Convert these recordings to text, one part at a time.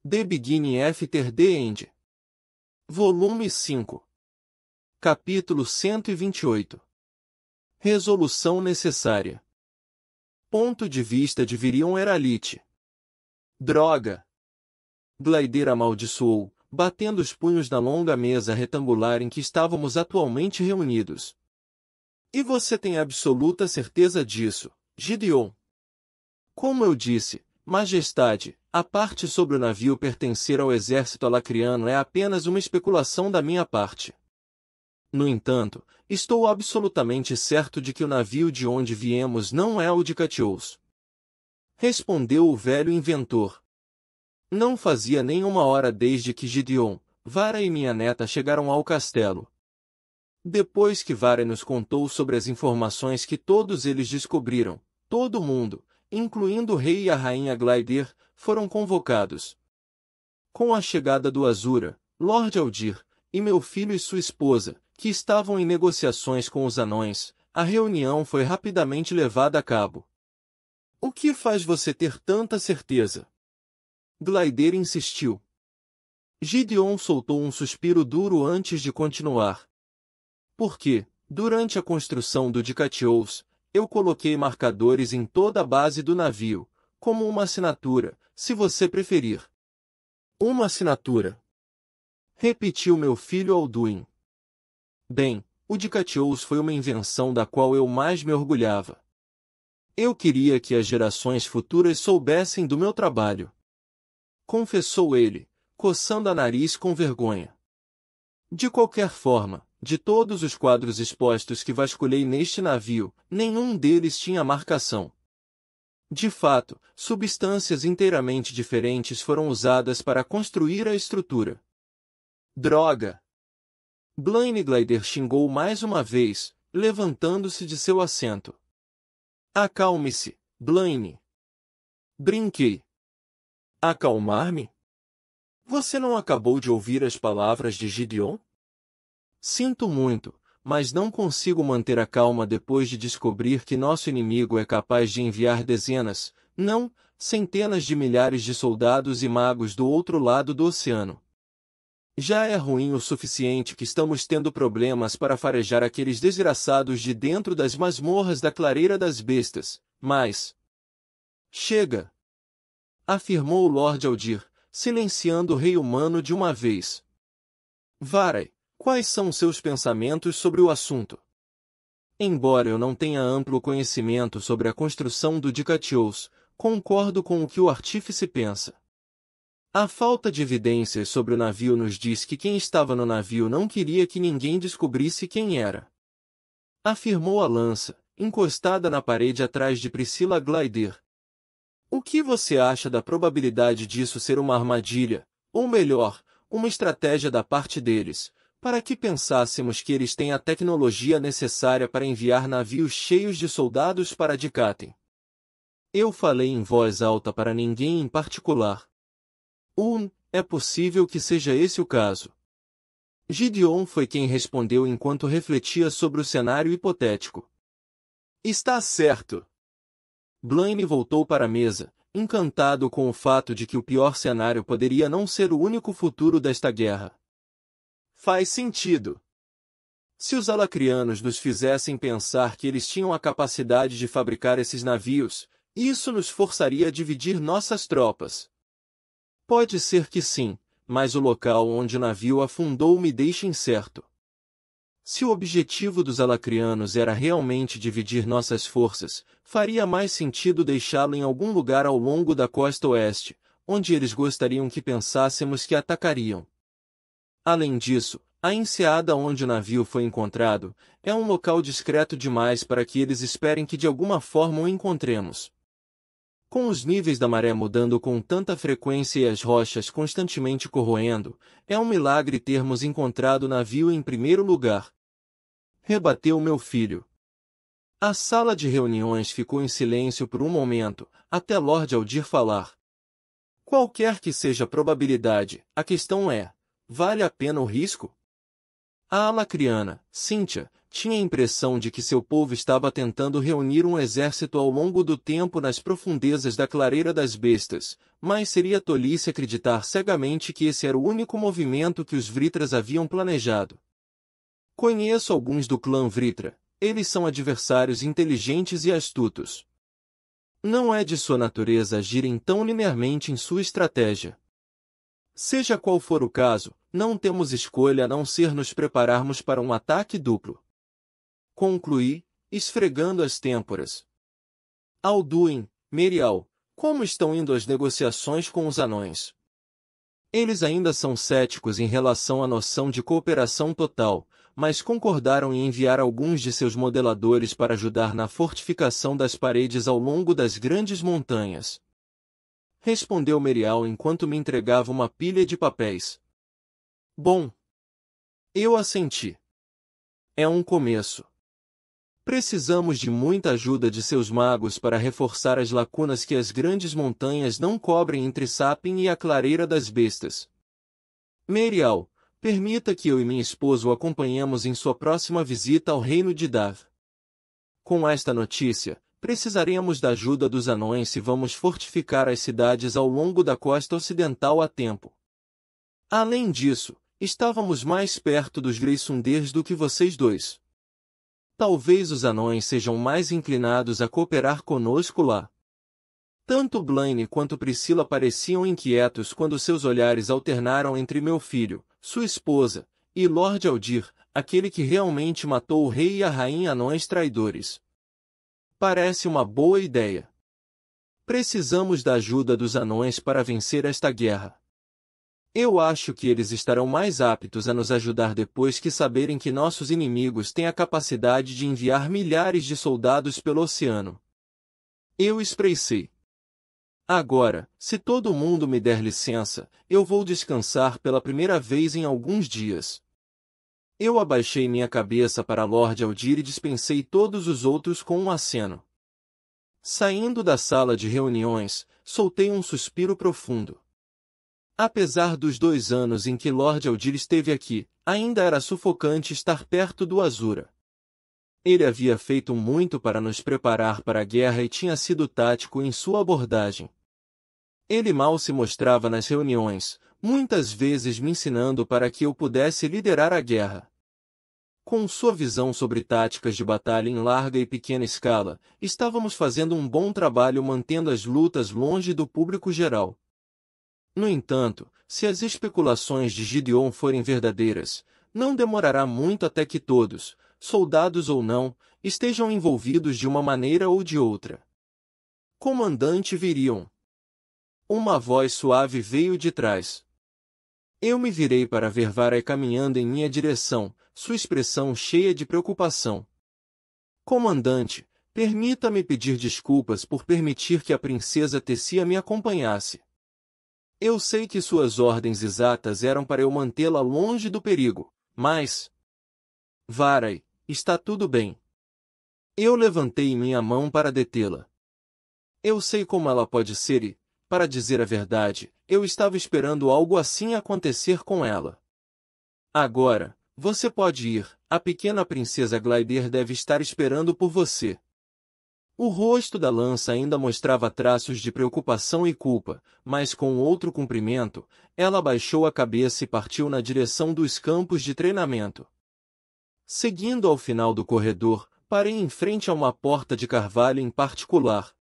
The Beginning After the End. Volume 5. Capítulo 128. Resolução necessária. Ponto de vista de Virion Eralite. Droga! Glider amaldiçoou, batendo os punhos na longa mesa retangular em que estávamos atualmente reunidos. E você tem absoluta certeza disso, Gideon? Como eu disse, Majestade, a parte sobre o navio pertencer ao exército alacriano é apenas uma especulação da minha parte. No entanto, estou absolutamente certo de que o navio de onde viemos não é o de Catious. Respondeu o velho inventor. Não fazia nem uma hora desde que Gideon, Vara e minha neta chegaram ao castelo. Depois que Vara nos contou sobre as informações que todos eles descobriram, todo mundo, incluindo o rei e a rainha Glider, foram convocados. Com a chegada do Azura, Lord Aldir, e meu filho e sua esposa, que estavam em negociações com os anões, a reunião foi rapidamente levada a cabo. O que faz você ter tanta certeza? Glider insistiu. Gideon soltou um suspiro duro antes de continuar. Porque, durante a construção do de Catious, eu coloquei marcadores em toda a base do navio, como uma assinatura, se você preferir. Uma assinatura. Repetiu meu filho Alduin. Bem, o de Catious foi uma invenção da qual eu mais me orgulhava. Eu queria que as gerações futuras soubessem do meu trabalho. Confessou ele, coçando a nariz com vergonha. De qualquer forma, de todos os quadros expostos que vasculhei neste navio, nenhum deles tinha marcação. De fato, substâncias inteiramente diferentes foram usadas para construir a estrutura. Droga! Blaine Glider xingou mais uma vez, levantando-se de seu assento. Acalme-se, Blaine. Brinquei. Acalmar-me? Você não acabou de ouvir as palavras de Gideon? Sinto muito, mas não consigo manter a calma depois de descobrir que nosso inimigo é capaz de enviar dezenas, não, centenas de milhares de soldados e magos do outro lado do oceano. Já é ruim o suficiente que estamos tendo problemas para farejar aqueles desgraçados de dentro das masmorras da clareira das bestas, mas... Chega! Afirmou o Lord Aldir, silenciando o rei humano de uma vez. Varai, quais são seus pensamentos sobre o assunto? Embora eu não tenha amplo conhecimento sobre a construção do de Catious, concordo com o que o artífice pensa. A falta de evidências sobre o navio nos diz que quem estava no navio não queria que ninguém descobrisse quem era. Afirmou a lança, encostada na parede atrás de Priscilla Glider. O que você acha da probabilidade disso ser uma armadilha, ou melhor, uma estratégia da parte deles, para que pensássemos que eles têm a tecnologia necessária para enviar navios cheios de soldados para Dikaten? Eu falei em voz alta para ninguém em particular. É possível que seja esse o caso. Gideon foi quem respondeu enquanto refletia sobre o cenário hipotético. Está certo. Blaine voltou para a mesa, encantado com o fato de que o pior cenário poderia não ser o único futuro desta guerra. Faz sentido. Se os alacrianos nos fizessem pensar que eles tinham a capacidade de fabricar esses navios, isso nos forçaria a dividir nossas tropas. Pode ser que sim, mas o local onde o navio afundou me deixa incerto. Se o objetivo dos alacrianos era realmente dividir nossas forças, faria mais sentido deixá-lo em algum lugar ao longo da costa oeste, onde eles gostariam que pensássemos que atacariam. Além disso, a enseada onde o navio foi encontrado é um local discreto demais para que eles esperem que de alguma forma o encontremos. Com os níveis da maré mudando com tanta frequência e as rochas constantemente corroendo, é um milagre termos encontrado o navio em primeiro lugar. Rebateu meu filho. A sala de reuniões ficou em silêncio por um momento, até Lord Aldir falar. Qualquer que seja a probabilidade, a questão é, vale a pena o risco? A alacriana, Cynthia, tinha a impressão de que seu povo estava tentando reunir um exército ao longo do tempo nas profundezas da clareira das bestas, mas seria tolice acreditar cegamente que esse era o único movimento que os Vritras haviam planejado. Conheço alguns do clã Vritra. Eles são adversários inteligentes e astutos. Não é de sua natureza agirem tão linearmente em sua estratégia. Seja qual for o caso, não temos escolha a não ser nos prepararmos para um ataque duplo. Concluí, esfregando as têmporas. Alduin, Merial, como estão indo as negociações com os anões? Eles ainda são céticos em relação à noção de cooperação total, mas concordaram em enviar alguns de seus modeladores para ajudar na fortificação das paredes ao longo das grandes montanhas. Respondeu Merial enquanto me entregava uma pilha de papéis. Bom. Eu assenti. É um começo. Precisamos de muita ajuda de seus magos para reforçar as lacunas que as grandes montanhas não cobrem entre Sapin e a clareira das bestas. Merial, permita que eu e minha esposa o acompanhemos em sua próxima visita ao reino de Dav. Com esta notícia, precisaremos da ajuda dos anões se vamos fortificar as cidades ao longo da costa ocidental a tempo. Além disso, estávamos mais perto dos Greysunders do que vocês dois. Talvez os anões sejam mais inclinados a cooperar conosco lá. Tanto Blaine quanto Priscila pareciam inquietos quando seus olhares alternaram entre meu filho, sua esposa, e Lord Aldir, aquele que realmente matou o rei e a rainha anões traidores. Parece uma boa ideia. Precisamos da ajuda dos anões para vencer esta guerra. Eu acho que eles estarão mais aptos a nos ajudar depois que saberem que nossos inimigos têm a capacidade de enviar milhares de soldados pelo oceano. Eu espreitei. Agora, se todo mundo me der licença, eu vou descansar pela primeira vez em alguns dias. Eu abaixei minha cabeça para Lord Aldir e dispensei todos os outros com um aceno. Saindo da sala de reuniões, soltei um suspiro profundo. Apesar dos 2 anos em que Lord Aldir esteve aqui, ainda era sufocante estar perto do Azura. Ele havia feito muito para nos preparar para a guerra e tinha sido tático em sua abordagem. Ele mal se mostrava nas reuniões, muitas vezes me ensinando para que eu pudesse liderar a guerra. Com sua visão sobre táticas de batalha em larga e pequena escala, estávamos fazendo um bom trabalho mantendo as lutas longe do público geral. No entanto, se as especulações de Gideon forem verdadeiras, não demorará muito até que todos, soldados ou não, estejam envolvidos de uma maneira ou de outra. Comandante Virion. Uma voz suave veio de trás. Eu me virei para ver Varai caminhando em minha direção, sua expressão cheia de preocupação. Comandante, permita-me pedir desculpas por permitir que a princesa Tessia me acompanhasse. Eu sei que suas ordens exatas eram para eu mantê-la longe do perigo, mas... Varai, está tudo bem. Eu levantei minha mão para detê-la. Eu sei como ela pode ser e, para dizer a verdade, eu estava esperando algo assim acontecer com ela. Agora, você pode ir, a pequena princesa Glider deve estar esperando por você. O rosto da lança ainda mostrava traços de preocupação e culpa, mas com outro cumprimento, ela abaixou a cabeça e partiu na direção dos campos de treinamento. Seguindo ao final do corredor, parei em frente a uma porta de carvalho em particular.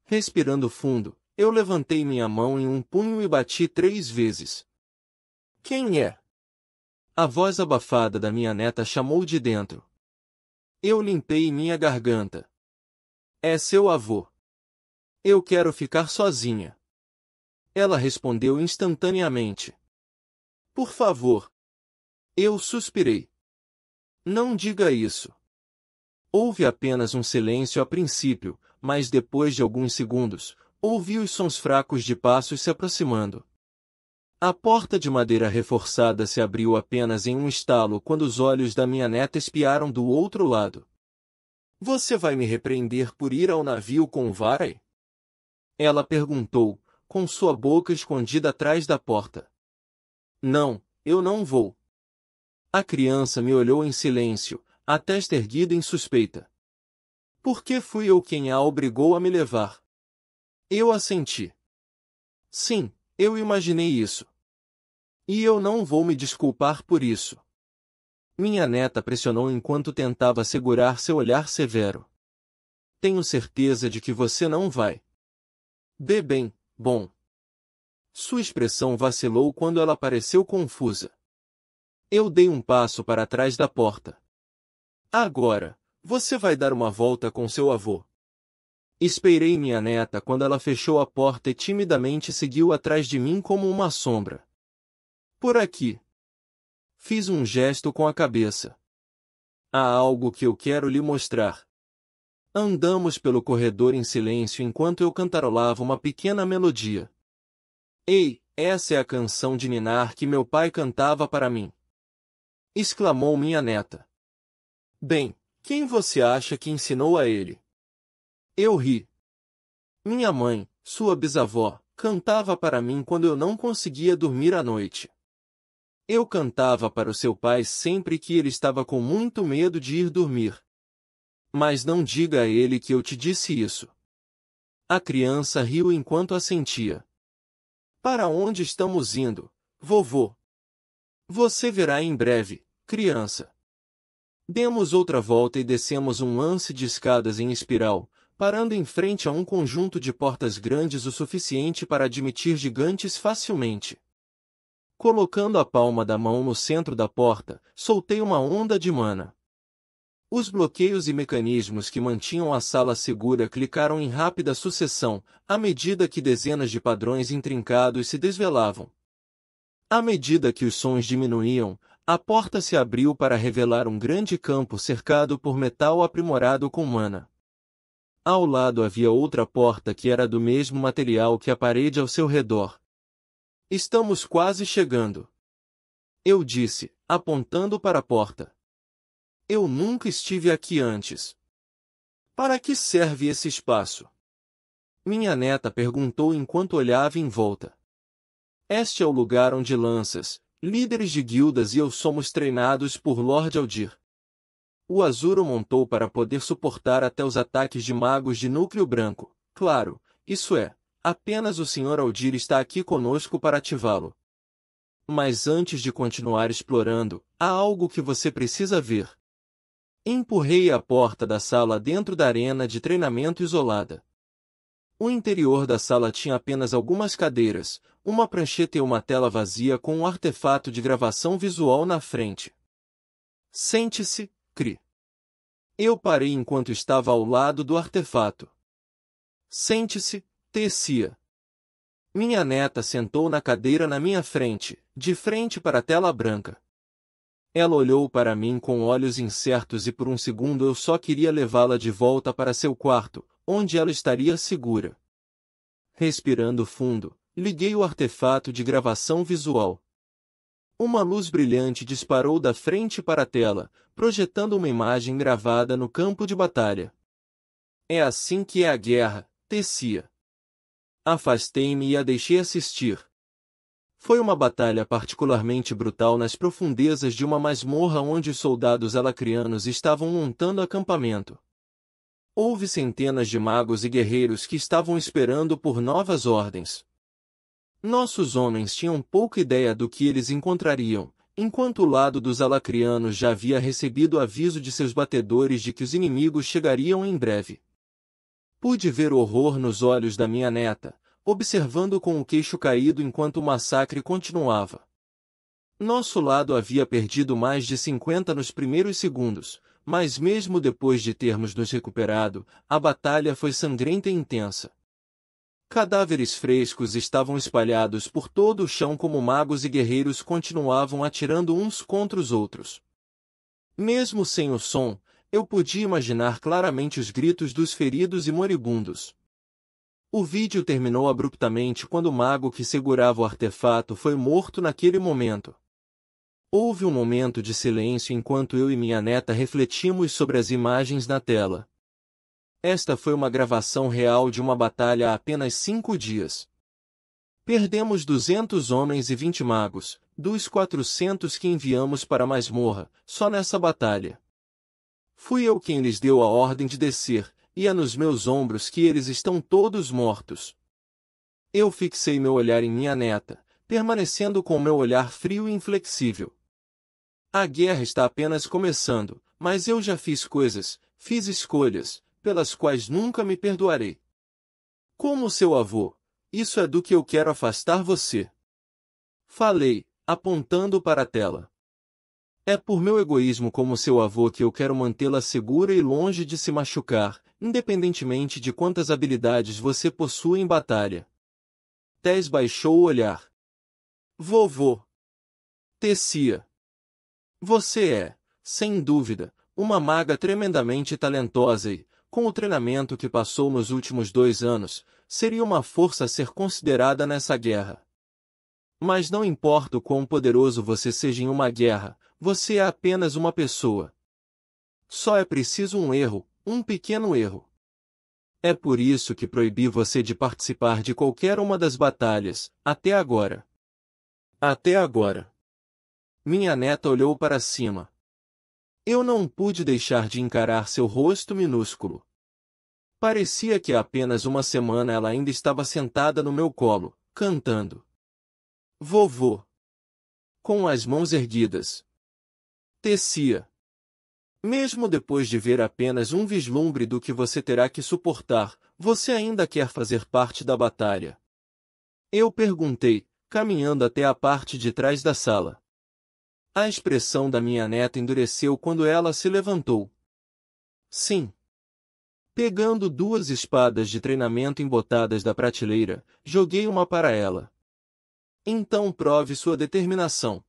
Respirando fundo, eu levantei minha mão em um punho e bati 3 vezes. Quem é? A voz abafada da minha neta chamou de dentro. Eu limpei minha garganta. É seu avô. Eu quero ficar sozinha. Ela respondeu instantaneamente. Por favor. Eu suspirei. Não diga isso. Houve apenas um silêncio a princípio, mas depois de alguns segundos, ouvi os sons fracos de passos se aproximando. A porta de madeira reforçada se abriu apenas em um estalo quando os olhos da minha neta espiaram do outro lado. Você vai me repreender por ir ao navio com Varai? Ela perguntou, com sua boca escondida atrás da porta. Não, eu não vou. A criança me olhou em silêncio, a testa erguida em suspeita. Por que fui eu quem a obrigou a me levar? Eu assenti. Sim, eu imaginei isso. E eu não vou me desculpar por isso. Minha neta pressionou enquanto tentava segurar seu olhar severo. Tenho certeza de que você não vai. Bem, bom. Sua expressão vacilou quando ela pareceu confusa. Eu dei um passo para trás da porta. Agora, você vai dar uma volta com seu avô. Esperei minha neta quando ela fechou a porta e timidamente seguiu atrás de mim como uma sombra. Por aqui. Fiz um gesto com a cabeça. Há algo que eu quero lhe mostrar. Andamos pelo corredor em silêncio enquanto eu cantarolava uma pequena melodia. Ei, essa é a canção de ninar que meu pai cantava para mim. Exclamou minha neta. Bem, quem você acha que ensinou a ele? Eu ri. Minha mãe, sua bisavó, cantava para mim quando eu não conseguia dormir à noite. Eu cantava para o seu pai sempre que ele estava com muito medo de ir dormir. Mas não diga a ele que eu te disse isso. A criança riu enquanto assentia. Para onde estamos indo, vovô? Você verá em breve, criança. Demos outra volta e descemos um lance de escadas em espiral, parando em frente a um conjunto de portas grandes o suficiente para admitir gigantes facilmente. Colocando a palma da mão no centro da porta, soltei uma onda de mana. Os bloqueios e mecanismos que mantinham a sala segura clicaram em rápida sucessão, à medida que dezenas de padrões intrincados se desvelavam. À medida que os sons diminuíam, a porta se abriu para revelar um grande campo cercado por metal aprimorado com mana. Ao lado havia outra porta que era do mesmo material que a parede ao seu redor. Estamos quase chegando. Eu disse, apontando para a porta. Eu nunca estive aqui antes. Para que serve esse espaço? Minha neta perguntou enquanto olhava em volta. Este é o lugar onde lanças, líderes de guildas e eu somos treinados por Lord Aldir. O Azuro montou para poder suportar até os ataques de magos de núcleo branco. Claro, isso é, apenas o Sr. Aldir está aqui conosco para ativá-lo. Mas antes de continuar explorando, há algo que você precisa ver. Empurrei a porta da sala dentro da arena de treinamento isolada. O interior da sala tinha apenas algumas cadeiras, uma prancheta e uma tela vazia com um artefato de gravação visual na frente. Sente-se, Cri. Eu parei enquanto estava ao lado do artefato. Sente-se, Tessia. Minha neta sentou na cadeira na minha frente, de frente para a tela branca. Ela olhou para mim com olhos incertos e por um segundo eu só queria levá-la de volta para seu quarto, onde ela estaria segura. Respirando fundo, liguei o artefato de gravação visual. Uma luz brilhante disparou da frente para a tela, projetando uma imagem gravada no campo de batalha. É assim que é a guerra, Tessia. Afastei-me e a deixei assistir. Foi uma batalha particularmente brutal nas profundezas de uma masmorra onde os soldados alacrianos estavam montando acampamento. Houve centenas de magos e guerreiros que estavam esperando por novas ordens. Nossos homens tinham pouca ideia do que eles encontrariam, enquanto o lado dos alacrianos já havia recebido aviso de seus batedores de que os inimigos chegariam em breve. Pude ver o horror nos olhos da minha neta, observando com o queixo caído enquanto o massacre continuava. Nosso lado havia perdido mais de 50 nos primeiros segundos, mas mesmo depois de termos nos recuperado, a batalha foi sangrenta e intensa. Cadáveres frescos estavam espalhados por todo o chão como magos e guerreiros continuavam atirando uns contra os outros. Mesmo sem o som, eu podia imaginar claramente os gritos dos feridos e moribundos. O vídeo terminou abruptamente quando o mago que segurava o artefato foi morto naquele momento. Houve um momento de silêncio enquanto eu e minha neta refletimos sobre as imagens na tela. Esta foi uma gravação real de uma batalha há apenas 5 dias. Perdemos 200 homens e 20 magos, dos 400 que enviamos para a masmorra, só nessa batalha. Fui eu quem lhes deu a ordem de descer, e é nos meus ombros que eles estão todos mortos. Eu fixei meu olhar em minha neta, permanecendo com meu olhar frio e inflexível. A guerra está apenas começando, mas eu já fiz coisas, fiz escolhas, pelas quais nunca me perdoarei. Como seu avô, isso é do que eu quero afastar você. Falei, apontando para a tela. É por meu egoísmo como seu avô que eu quero mantê-la segura e longe de se machucar, independentemente de quantas habilidades você possui em batalha. Tess baixou o olhar. Vovô. Tessia. Você é, sem dúvida, uma maga tremendamente talentosa e, com o treinamento que passou nos últimos 2 anos, seria uma força a ser considerada nessa guerra. Mas não importa o quão poderoso você seja em uma guerra, você é apenas uma pessoa. Só é preciso um erro, um pequeno erro. É por isso que proibi você de participar de qualquer uma das batalhas, até agora. Até agora. Minha neta olhou para cima. Eu não pude deixar de encarar seu rosto minúsculo. Parecia que há apenas uma semana ela ainda estava sentada no meu colo, cantando. Vovô. Com as mãos erguidas. Tessia. Mesmo depois de ver apenas um vislumbre do que você terá que suportar, você ainda quer fazer parte da batalha? Eu perguntei, caminhando até a parte de trás da sala. A expressão da minha neta endureceu quando ela se levantou. Sim. Pegando 2 espadas de treinamento embotadas da prateleira, joguei uma para ela. Então prove sua determinação.